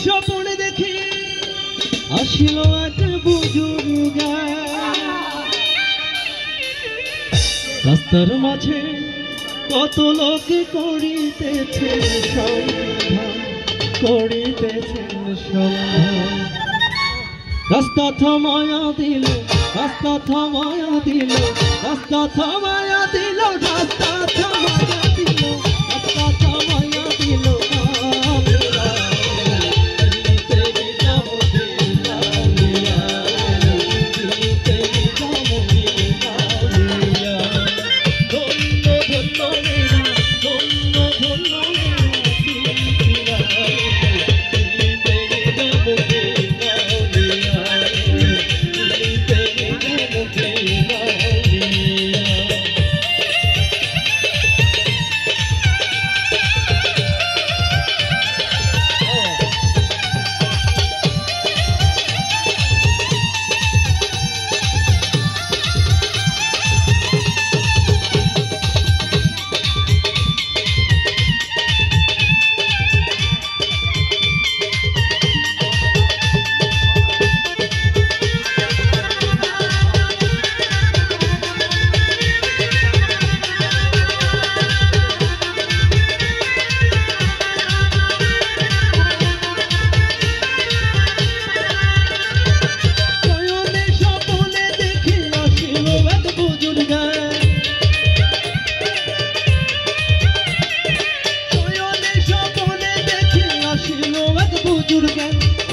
স্বপনে দেখি আসিল এক বুজুর্গ রাস্তার মাঝে কত লোক করিতেছে সন্ধান করিতেছেন সন্ধান রাস্তা থামায়া দিল রাস্তা থামায়া দিল রাস্তা থামায়া দিল রাস্তা থামায়া দিল রাস্তা থামায়া দিল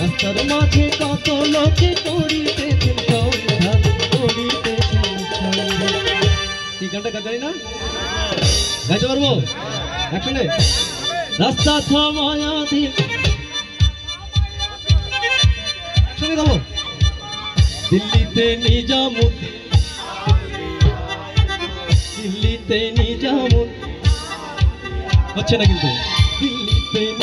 রাস্তার মাঝে কত লোকে করিতেছেন সন্ধান করিতেছেন সন্ধান কি গানটা জানি না গাইতে পারবো একসঙ্গে রাস্তা থামায়া দিল একসঙ্গে গাবো দিল্লিতে নিজামুদ্দিন দিল্লিতে নিজামুদ্দিন হচ্ছে না কিন্তু দিল্লিতে